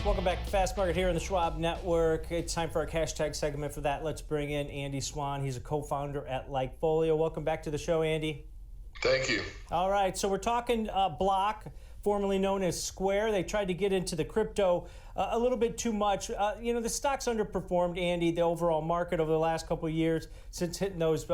Welcome back to Fast Market here on the Schwab Network. It's time for our hashtag segment. For that, let's bring in Andy Swan. He's a co-founder at LikeFolio. Welcome back to the show, Andy. Thank you. All right, so we're talking Block, formerly known as Square. They tried to get into the crypto a little bit too much. The stock's underperformed, Andy, the overall market over the last couple of years since hitting those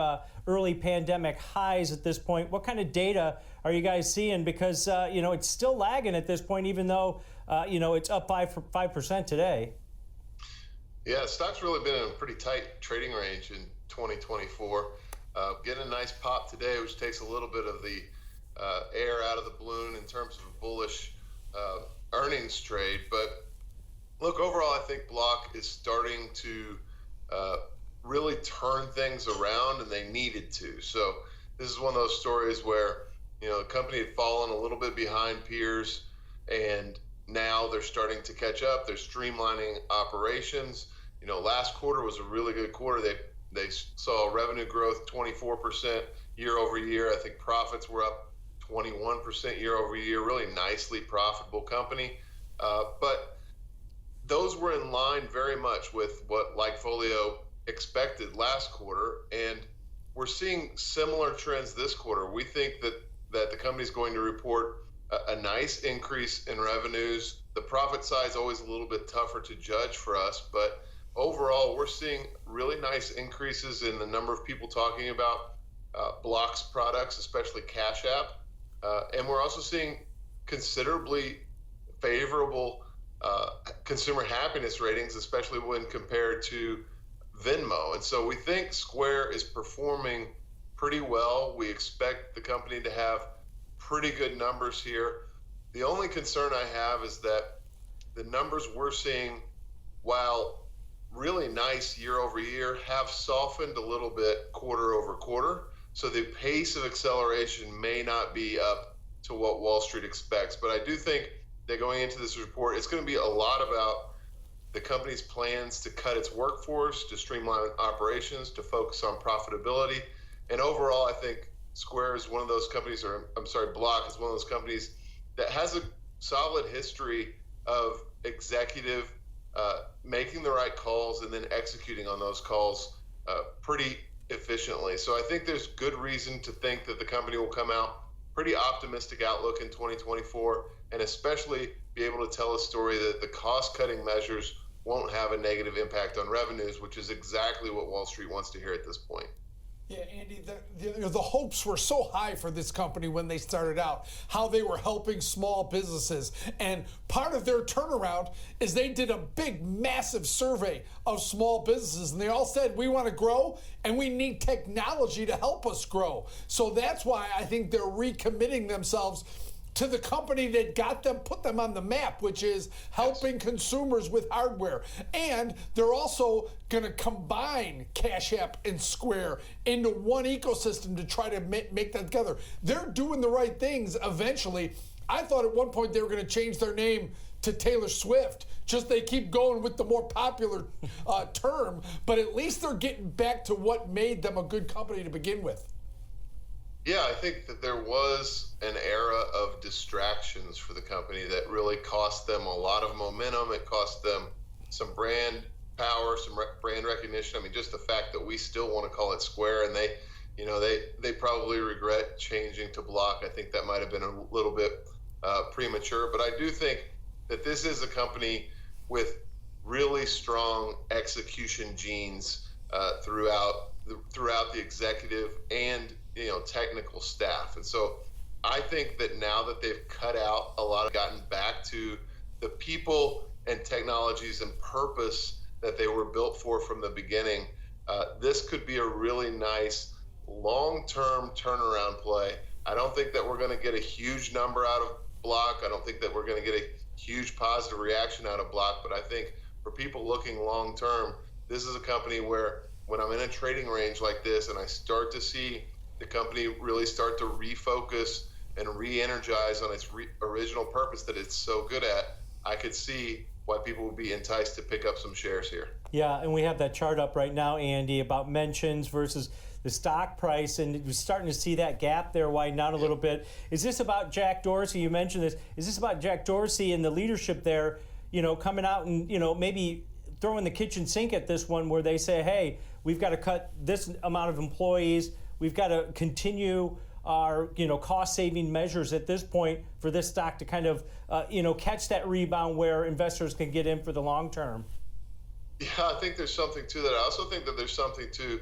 early pandemic highs at this point. What kind of data are you guys seeing? Because, it's still lagging at this point, even though, it's up 5% today. Yeah, the stock's really been in a pretty tight trading range in 2024. Getting a nice pop today, which takes a little bit of the air out of the balloon in terms of a bullish earnings trade. But look, overall, I think Block is starting to really turn things around, and they needed to. So this is one of those stories where, the company had fallen a little bit behind peers, and now they're starting to catch up. They're streamlining operations. Last quarter was a really good quarter. They saw revenue growth 24% year over year. I think profits were up 21% year over year. Really nicely profitable company. But those were in line very much with what LikeFolio expected last quarter. And we're seeing similar trends this quarter. We think that the company is going to report a nice increase in revenues. The profit side is always a little bit tougher to judge for us, but overall, we're seeing really nice increases in the number of people talking about Block's products, especially Cash App. And we're also seeing considerably favorable consumer happiness ratings, especially when compared to Venmo. And so we think Square is performing pretty well. We expect the company to have pretty good numbers here. The only concern I have is that the numbers we're seeing, while really nice year over year, have softened a little bit quarter over quarter. So the pace of acceleration may not be up to what Wall Street expects. But I do think that going into this report, it's going to be a lot about the company's plans to cut its workforce, to streamline operations, to focus on profitability. And overall, I think Square is one of those companies, Block is one of those companies that has a solid history of executive making the right calls and then executing on those calls pretty efficiently. So I think there's good reason to think that the company will come out pretty optimistic outlook in 2024, and especially be able to tell a story that the cost-cutting measures won't have a negative impact on revenues, which is exactly what Wall Street wants to hear at this point. Yeah, Andy, the hopes were so high for this company when they started out, how they were helping small businesses. And part of their turnaround is they did a big, massive survey of small businesses, and they all said, we want to grow, and we need technology to help us grow. So that's why I think they're recommitting themselves to the company that put them on the map, which is helping consumers with hardware. And they're also going to combine Cash App and Square into one ecosystem to try to make that together. They're doing the right things eventually. I thought at one point they were going to change their name to Taylor Swift. Just they keep going with the more popular term, but at least they're getting back to what made them a good company to begin with. Yeah, I think that there was an era of distractions for the company that really cost them a lot of momentum. It cost them some brand power, some brand recognition. I mean, just the fact that we still want to call it Square, and they probably regret changing to Block. I think that might have been a little bit premature, but I do think that this is a company with really strong execution genes throughout the executive and technical staff. And so I think that now that they've cut out a lot, gotten back to the people and technologies and purpose that they were built for from the beginning, this could be a really nice long-term turnaround play. I don't think that we're going to get a huge number out of Block. I don't think that we're going to get a huge positive reaction out of Block, but I think for people looking long-term, this is a company where when I'm in a trading range like this and I start to see the company really start to refocus and re-energize on its original purpose that it's so good at, I could see why people would be enticed to pick up some shares here. Yeah, and we have that chart up right now, Andy, about mentions versus the stock price, and we're starting to see that gap there widen out a little bit. Is this about Jack Dorsey? You mentioned this. Is this about Jack Dorsey and the leadership there coming out and, maybe throwing the kitchen sink at this one where they say, hey, we've got to cut this amount of employees. We've got to continue our, cost-saving measures at this point for this stock to kind of, catch that rebound where investors can get in for the long term. Yeah, I think there's something to that. I also think that there's something to,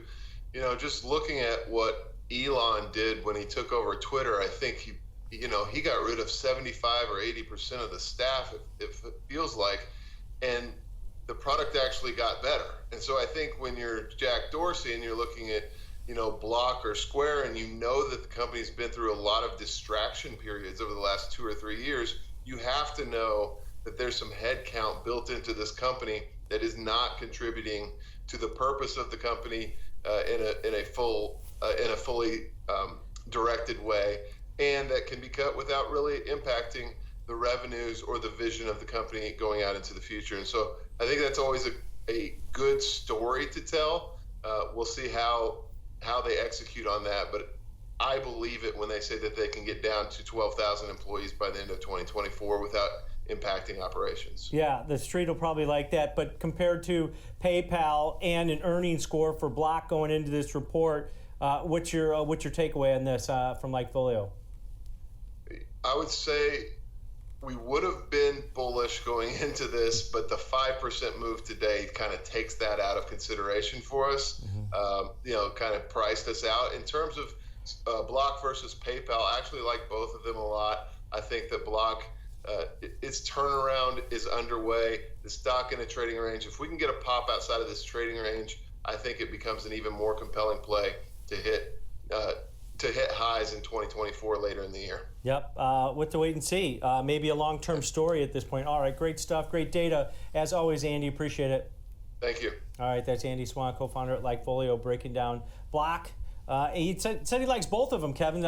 just looking at what Elon did when he took over Twitter. I think he got rid of 75 or 80% of the staff, if it feels like, and the product actually got better. And so I think when you're Jack Dorsey and you're looking at, Block or Square, and you know that the company's been through a lot of distraction periods over the last 2 or 3 years, you have to know that there's some headcount built into this company that is not contributing to the purpose of the company in a fully directed way, and that can be cut without really impacting the revenues or the vision of the company going out into the future. And so I think that's always a good story to tell. We'll see how they execute on that, but I believe it when they say that they can get down to 12,000 employees by the end of 2024 without impacting operations. Yeah, the street will probably like that. But compared to PayPal and an earnings score for Block going into this report, what's your takeaway on this from LikeFolio? I would say we would have been bullish going into this, but the 5% move today kind of takes that out of consideration for us. Kind of priced us out. In terms of Block versus PayPal, I actually like both of them a lot. I think that Block, its turnaround is underway. The stock in a trading range, if we can get a pop outside of this trading range, I think it becomes an even more compelling play to hit highs in 2024 later in the year. Yep, we'll have to wait and see. Maybe a long-term story at this point. All right, great stuff, great data. As always, Andy, appreciate it. Thank you. All right, that's Andy Swan, co-founder at LikeFolio, breaking down Block. He said he likes both of them, Kevin.